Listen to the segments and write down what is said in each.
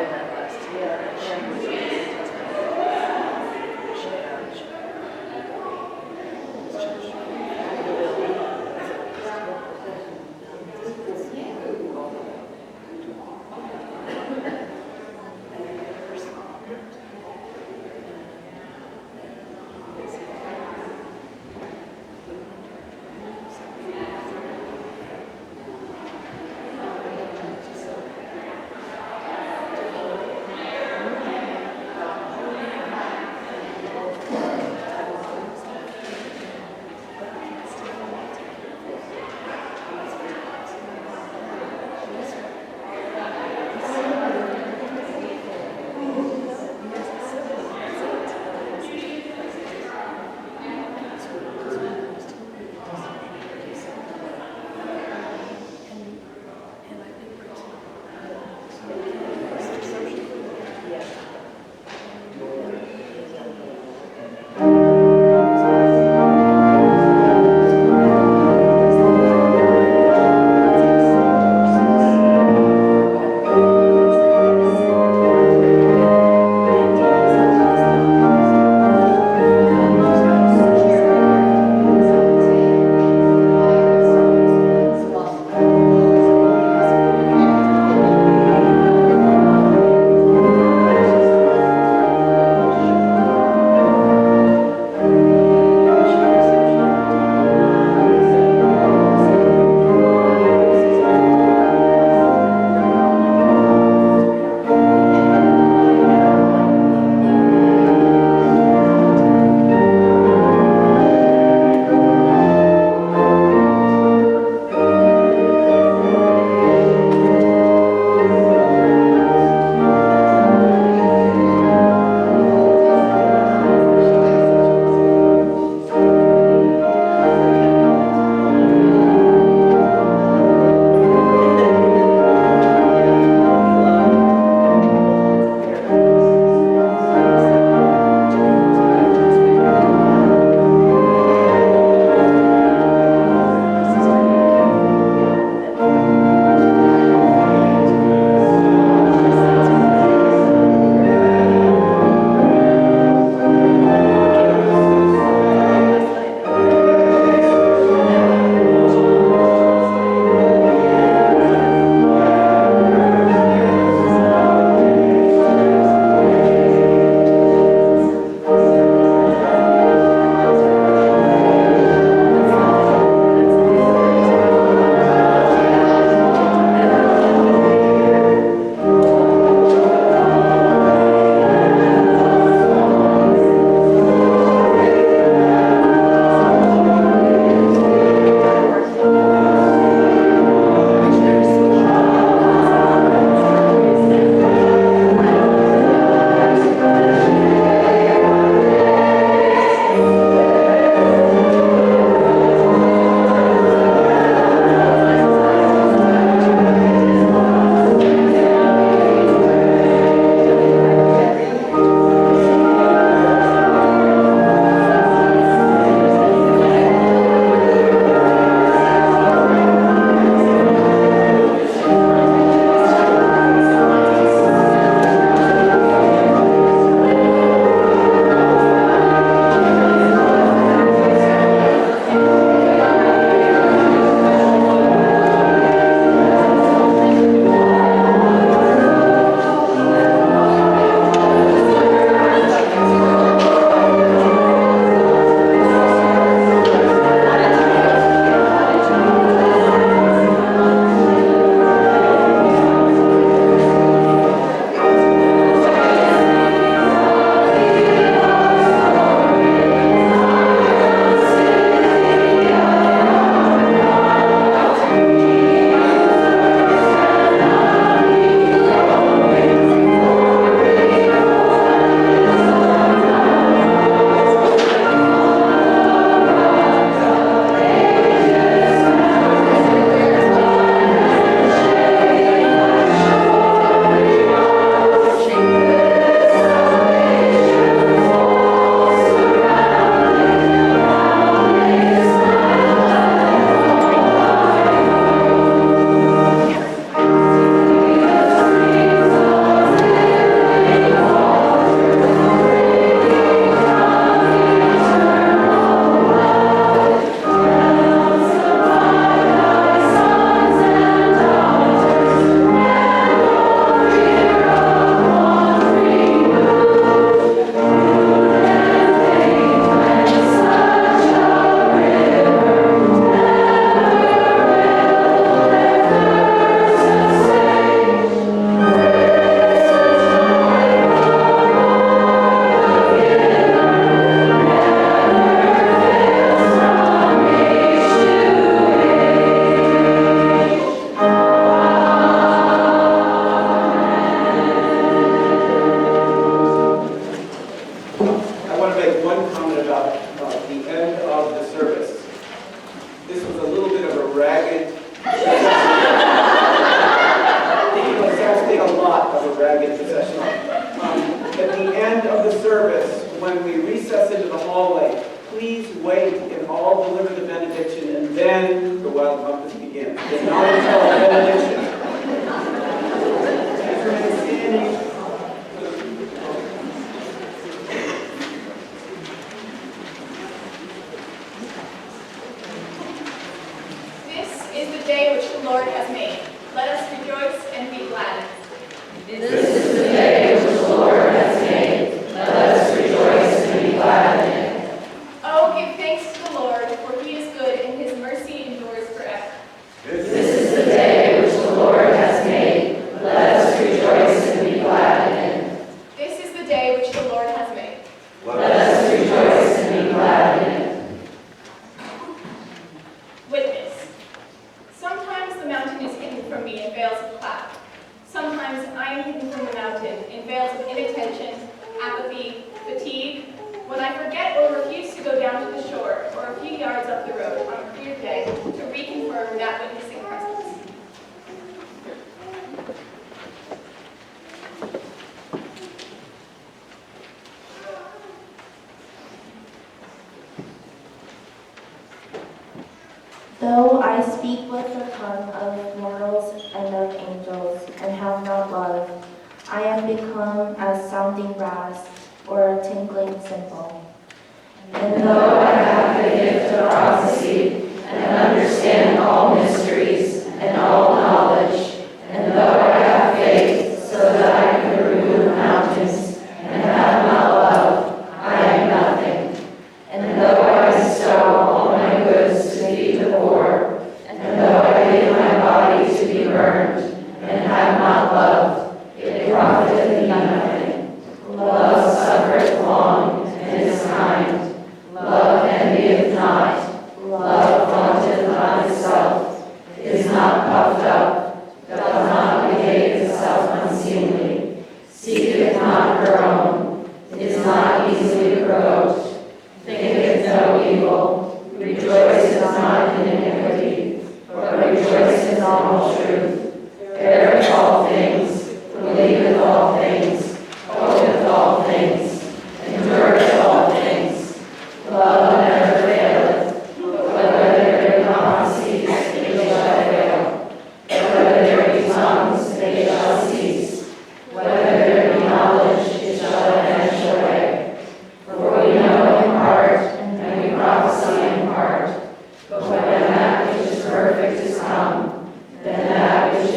And then last year, she begin. The knowledge of benediction. This is the day which the Lord has made. Let us rejoice and be glad. This is the day which the Lord has made. Let us rejoice and be glad in it. Oh, give thanks to the Lord, for he is good and his mercy endures forever. This is the day which the Lord has made. Let us rejoice and be glad in it. This is the day which the Lord has made. Let us rejoice and be glad in it. Witness. Sometimes the mountain is hidden from me in veils of cloud. Sometimes I am hidden from the mountain in veils of inattention, apathy, fatigue, when I forget or refuse to go down to the shore or a few yards up the road on a clear day to reconfirm that witnessing presence. Though I speak with the tongue of mortals and of angels, and have not love, I am become as sounding brass or a tinkling cymbal. And though I have the gift of prophecy, and understand all mysteries and all knowledge, and though I have faith so that I can remove mountains, and have not love, I am nothing. And though I bestow all my goods to feed the poor, and though I give my body to be burned, and have not love, it profiteth me nothing. Love suffereth long, and is kind. Love envieth not. Love vaunteth not itself, is not puffed up, doth not behave itself unseemly, seeketh not her own, is not easily provoked, thinketh no evil, rejoiceth not in iniquity, but rejoiceth in all truth, beareth all things, believeth all things, hopeth all things, endureth all things. Love never faileth, but whether there be prophecies, they shall fail. Whether there be tongues, they shall cease. Whether there be knowledge, it shall vanish away. For we know in part, and we prophesy in part. But when that which is perfect is come, then that which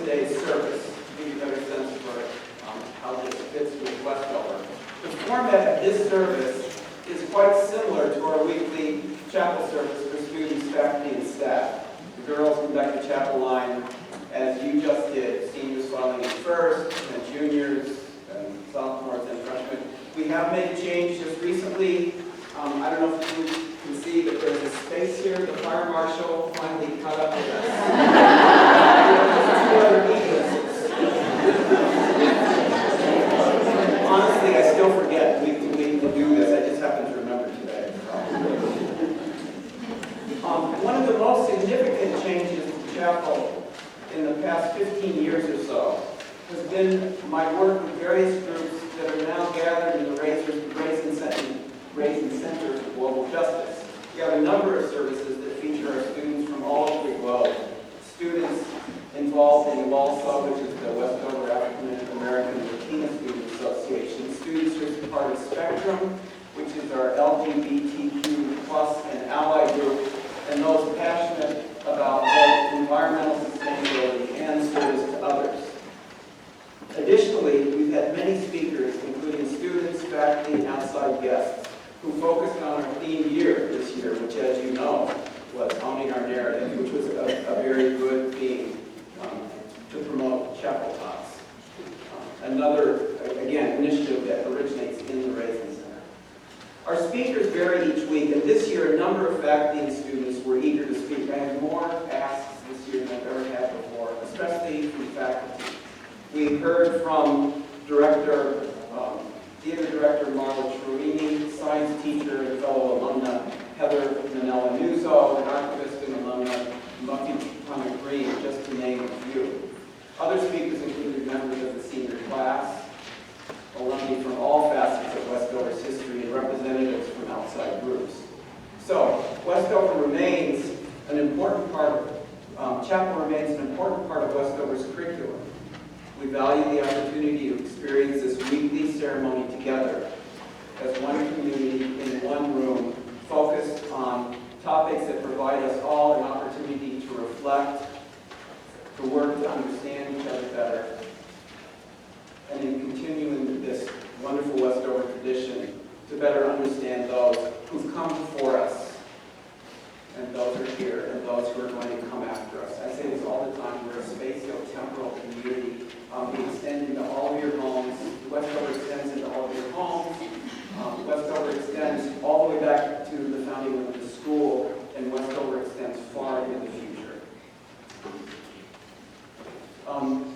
today's service, to give you a better sense for how this fits with Westover. The format of this service is quite similar to our weekly chapel service for students, faculty, and staff. The girls conduct the chapel line as you just did, seniors filing in first, and juniors, and sophomores, and freshmen. We have made a change just recently. I don't know if you can see, but there's a space here. The fire marshal finally caught up with us. Two other eagles. Honestly, I still forget we do this. I just happen to remember today. One of the most significant changes to chapel in the past 15 years or so has been my work with various groups that are now gathered in the Raising Center for Global Justice. We have a number of services that feature our students from all over the globe. Students involved in WALSA, which is the Westover African American Latino Student Association. Students who are part of Spectrum, which is our LGBTQ plus and ally group, and those passionate about both environmental sustainability and service to others. Additionally, we've had many speakers, including students, faculty, and outside guests, who focused on our theme year this year, which, as you know, was Owning Our Narrative, which was a very good theme to promote chapel talks. Another, again, initiative that originates in the Raising Center. Our speakers vary each week, and this year a number of faculty and students were eager to speak. I had more asks this year than I've ever had before, especially from faculty. We heard from Theater Director Marla Truini, Science Teacher and fellow alumna Heather Manella Nuzzo, and Archivist and alumna Muffy Thomas Green, just to name a few. Other speakers included members of the senior class, alumni from all facets of Westover's history, and representatives from outside groups. So, Westover remains an important part of, chapel remains an important part of Westover's curriculum. We value the opportunity to experience this weekly ceremony together as one community in one room, focused on topics that provide us all an opportunity to reflect, to work to understand each other better, and in continuing this wonderful Westover tradition, to better understand those who've come before us, and those who are here, and those who are going to come after us. I say this all the time, we're a spatio-temporal community. We extend into all of your homes. Westover extends into all of your homes. Westover extends all the way back to the founding of the school, and Westover extends far into the future.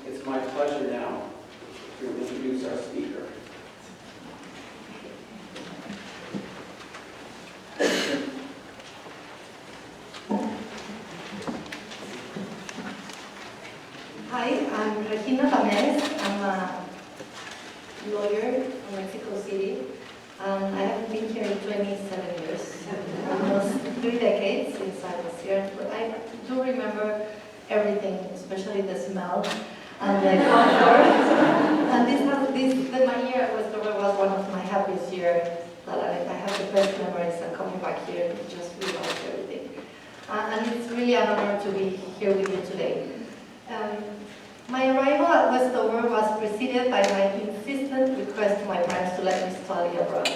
It's my pleasure now to introduce our speaker. Hi, I'm Regina Tamez. I'm a lawyer from Mexico City. I have been here 27 years, almost 3 decades since I was here. But I do remember everything, especially the smell and the comfort. And my year at Westover was one of my happiest years. That I have the best memories, and coming back here just realized everything. And it's really an honor to be here with you today. My arrival at Westover was preceded by my insistent request to my parents to let me study abroad,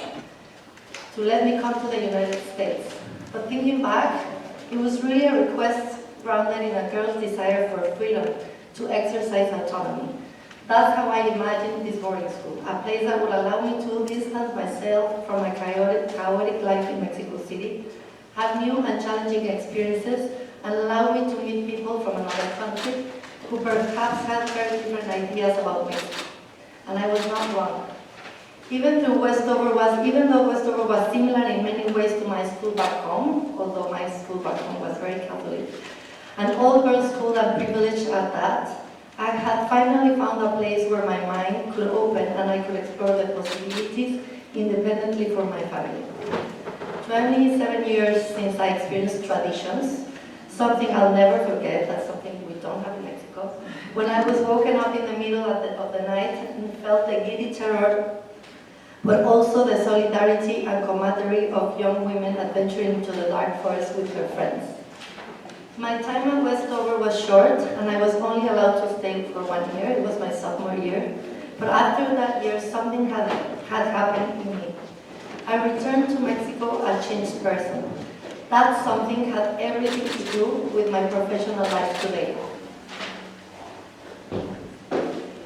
to let me come to the United States. But thinking back, it was really a request grounded in a girl's desire for freedom, to exercise autonomy. That's how I imagined this boarding school, a place that would allow me to distance myself from my chaotic life in Mexico City, have new and challenging experiences, and allow me to meet people from another country who perhaps had very different ideas about Mexico. And I was not wrong. Even though Westover was similar in many ways to my school back home, although my school back home was very Catholic, an all-girls school and privileged at that, I had finally found a place where my mind could open and I could explore the possibilities independently for my family. 27 years since I experienced traditions, something I'll never forget, that's something we don't have in Mexico, when I was woken up in the middle of the night and felt the giddy terror, but also the solidarity and camaraderie of young women adventuring into the dark forest with their friends. My time at Westover was short, and I was only allowed to stay for 1 year. It was my sophomore year. But after that year, something had happened in me. I returned to Mexico a changed person. That something had everything to do with my professional life today.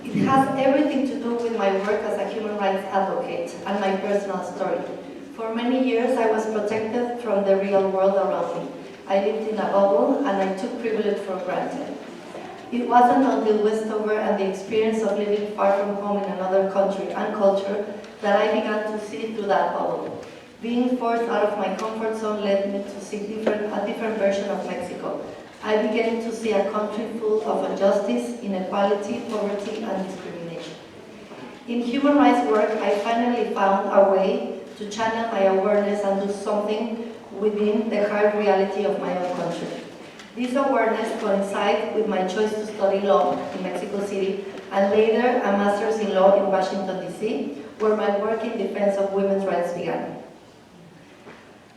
It has everything to do with my work as a human rights advocate and my personal story. For many years, I was protected from the real world around me. I lived in a bubble, and I took privilege for granted. It wasn't until Westover and the experience of living far from home in another country and culture that I began to see through that bubble. Being forced out of my comfort zone led me to see a different version of Mexico. I began to see a country full of injustice, inequality, poverty, and discrimination. In human rights work, I finally found a way to channel my awareness and do something within the hard reality of my own country. This awareness coincides with my choice to study law in Mexico City and later a master's in law in Washington, D.C., where my work in defense of women's rights began.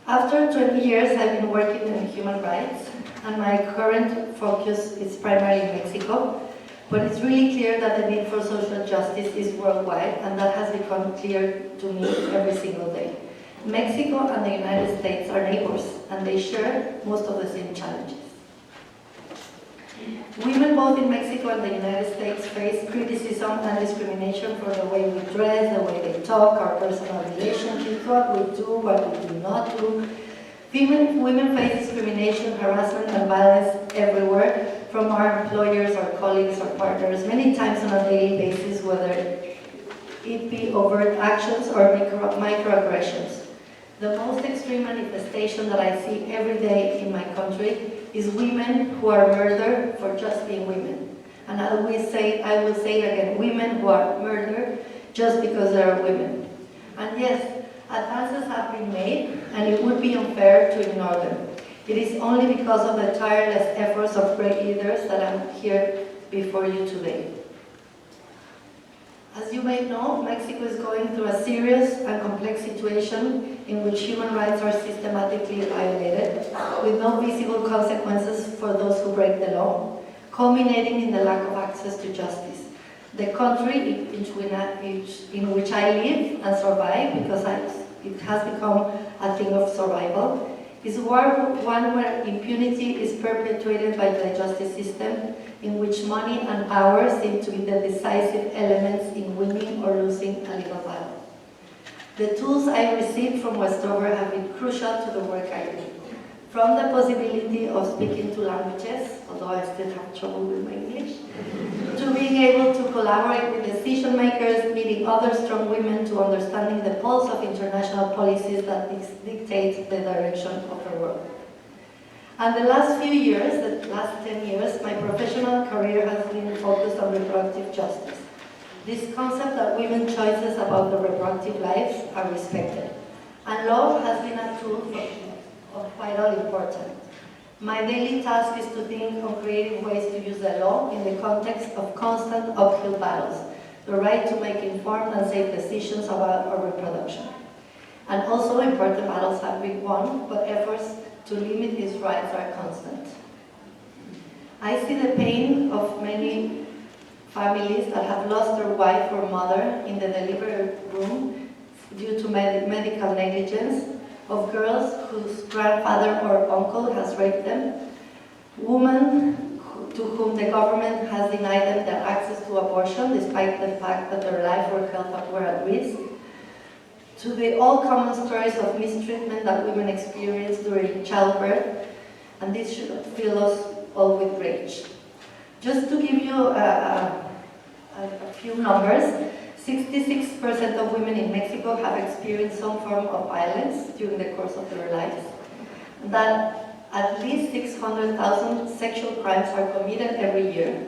After 20 years, I've been working in human rights, and my current focus is primarily in Mexico, but it's really clear that the need for social justice is worldwide, and that has become clear to me every single day. Mexico and the United States are neighbors, and they share most of the same challenges. Women both in Mexico and the United States face criticism and discrimination for the way we dress, the way they talk, our personal relationships, what we do, what we do not do. Women face discrimination, harassment, and violence everywhere, from our employers, our colleagues, our partners, many times on a daily basis, whether it be overt actions or microaggressions. The most extreme manifestation that I see every day in my country is women who are murdered for just being women. And I will say it again, women who are murdered just because they are women. And yes, advances have been made, and it would be unfair to ignore them. It is only because of the tireless efforts of great leaders that I'm here before you today. As you may know, Mexico is going through a serious and complex situation in which human rights are systematically violated, with no visible consequences for those who break the law, culminating in the lack of access to justice. The country in which I live and survive, because it has become a thing of survival, is one where impunity is perpetuated by the justice system, in which money and power seem to be the decisive elements in winning or losing a legal battle. The tools I received from Westover have been crucial to the work I do. From the possibility of speaking 2 languages, although I still have trouble with my English, to being able to collaborate with decision makers, meeting other strong women, to understanding the pulse of international policies that dictate the direction of the world. And the last few years, the last 10 years, my professional career has been focused on reproductive justice. This concept that women's choices about their reproductive lives are respected. And law has been a tool of vital importance. My daily task is to think of creative ways to use the law in the context of constant uphill battles, the right to make informed and safe decisions about our reproduction. And also important battles have been won, but efforts to limit these rights are constant. I see the pain of many families that have lost their wife or mother in the delivery room due to medical negligence, of girls whose grandfather or uncle has raped them, women to whom the government has denied them their access to abortion despite the fact that their life or health were at risk, to the all-common stories of mistreatment that women experience during childbirth, and this should fill us all with rage. Just to give you a few numbers, 66% of women in Mexico have experienced some form of violence during the course of their lives. That at least 600,000 sexual crimes are committed every year.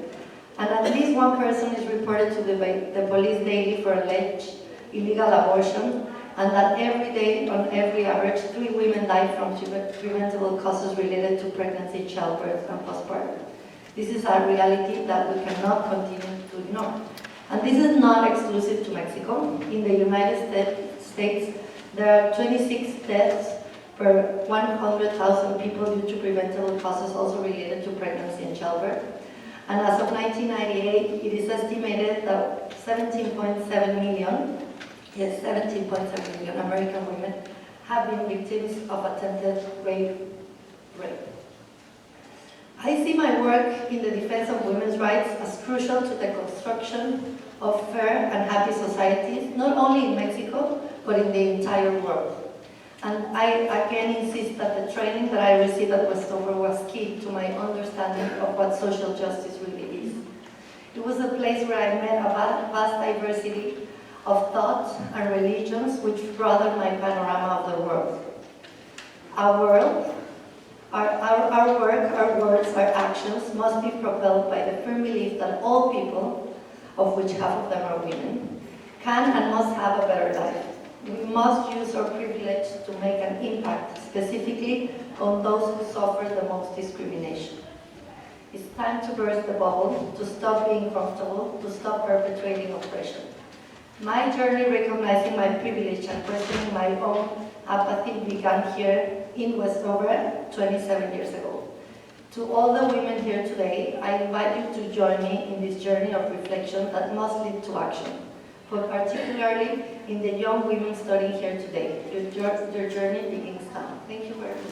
And at least one person is reported to the police daily for alleged illegal abortion, and that every day, on every average, 3 women die from preventable causes related to pregnancy, childbirth, and postpartum. This is a reality that we cannot continue to ignore. And this is not exclusive to Mexico. In the United States, there are 26 deaths per 100,000 people due to preventable causes also related to pregnancy and childbirth. And as of 1998, it is estimated that 17.7 million American women have been victims of attempted rape. I see my work in the defense of women's rights as crucial to the construction of fair and happy societies, not only in Mexico, but in the entire world. And I again insist that the training that I received at Westover was key to my understanding of what social justice really is. It was a place where I met a vast diversity of thoughts and religions which broadened my panorama of the world. Our work, our words, our actions must be propelled by the firm belief that all people, of which half of them are women, can and must have a better life. We must use our privilege to make an impact, specifically on those who suffer the most discrimination. It's time to burst the bubble, to stop being comfortable, to stop perpetuating oppression. My journey recognizing my privilege and questioning my own apathy began here in Westover 27 years ago. To all the women here today, I invite you to join me in this journey of reflection that must lead to action, but particularly in the young women studying here today. Your journey begins now. Thank you very much.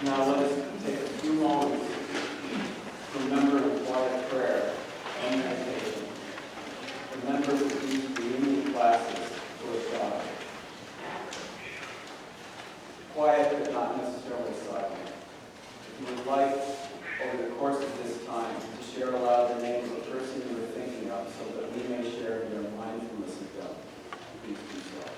Now let us take a few moments to remember in quiet prayer and meditation. Remember to use the unity classes with God. Quiet but not necessarily silent. If you would like, over the course of this time, to share aloud the name of the person you are thinking of so that we may share in your mindfulness of God, please do so.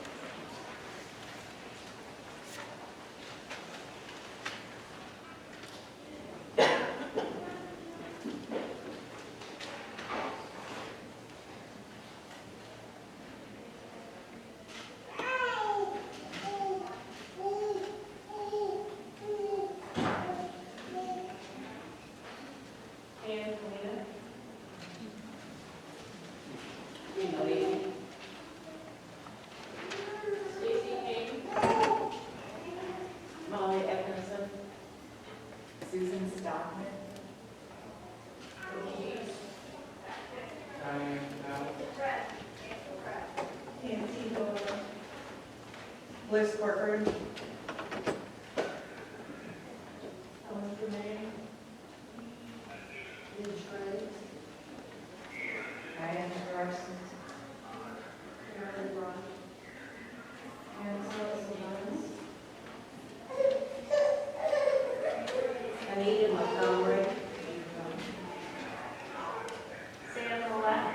Susan Stockman. Bliss Corcoran. Diane Carson. Anita Montgomery. Sam Millette.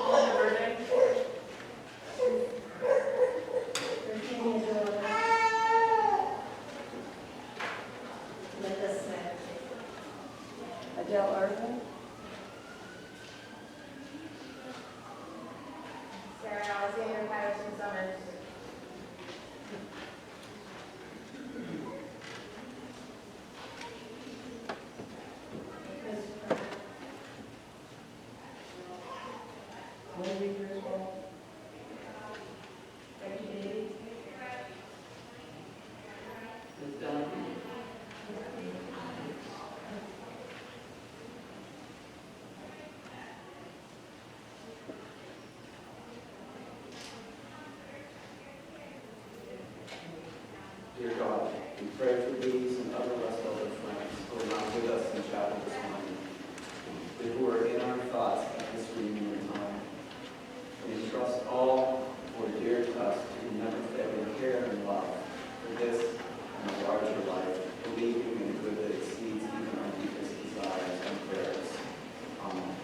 Linda Burdick. Linda Smith. Adele Irvin. Sarah Alexander Patterson Summers. Wendy Griswold. Becky Davies. Ms. Duncan. Dear God, we pray for these and other leftover friends who are not with us in chapel this morning, but who are in our thoughts at this reunion time. We trust all who are dear to us who never fail to care and love for this and a larger life, believing in good that exceeds even our deepest desires and prayers. Amen.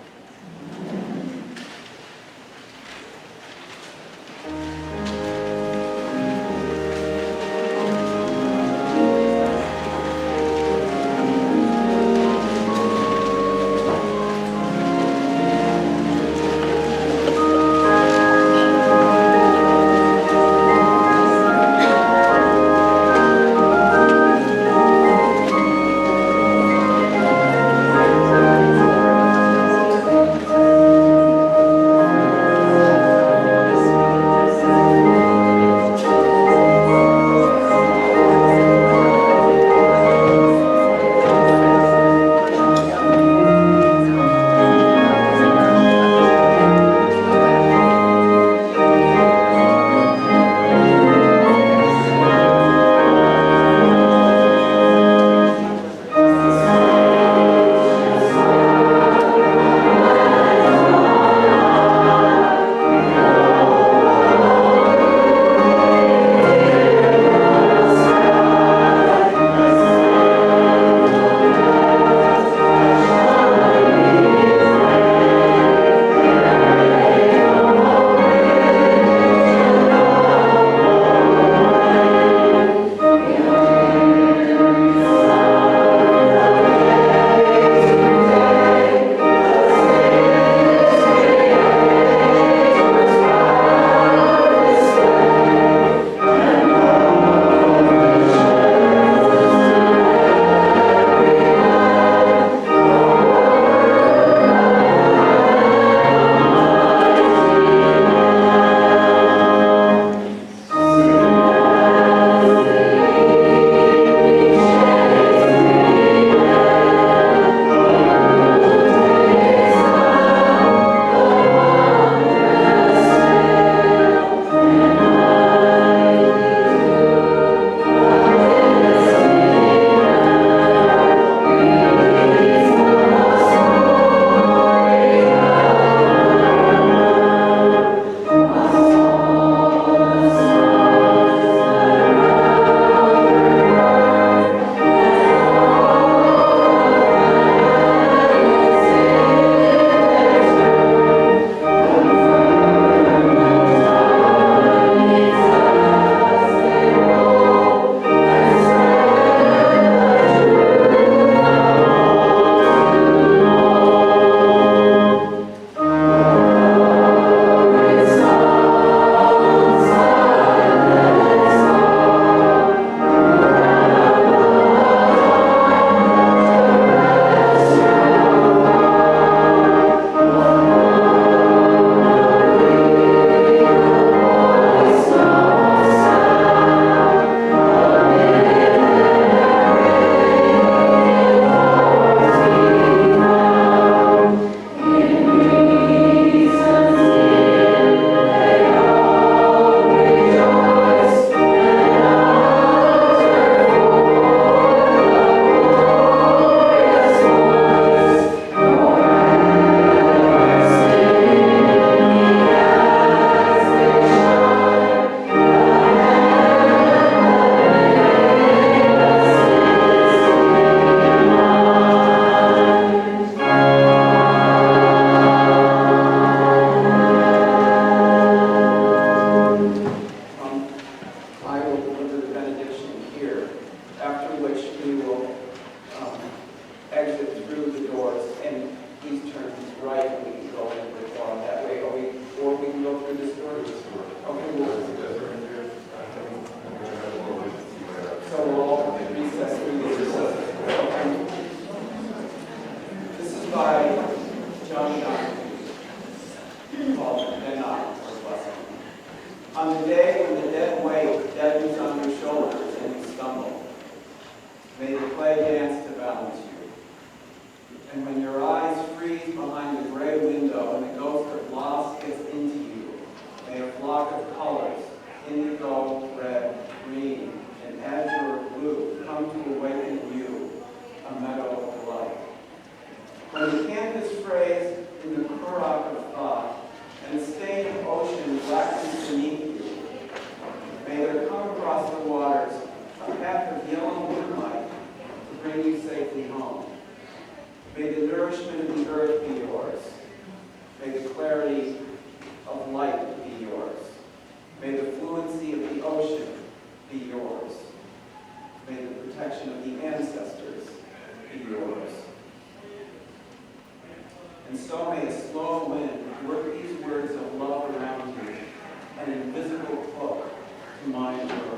benediction here, after which we will exit through the doors, and please turn right and we can go in that way. Or we can go through this door. Okay, so we'll all recess through these doors. Okay. This is by John Donne, called Enoch, or Blessing. On the day when the dead weight deadens on your shoulders and you stumble, may the clay dance to balance you. And when your eyes freeze behind the gray window and the ghost of loss gets into you, may a flock of colors, indigo, red, green, and azure blue, come to awaken in you a meadow of light. When the canvas frays in the currach of thought and the stained ocean blackens beneath you, may there come across the waters a path of yellow moonlight to bring you safely home. May the nourishment of the earth be yours. May the clarity of light be yours. May the fluency of the ocean be yours. May the protection of the ancestors be yours. And so may a slow wind work these words of love around you, an invisible cloak to mind your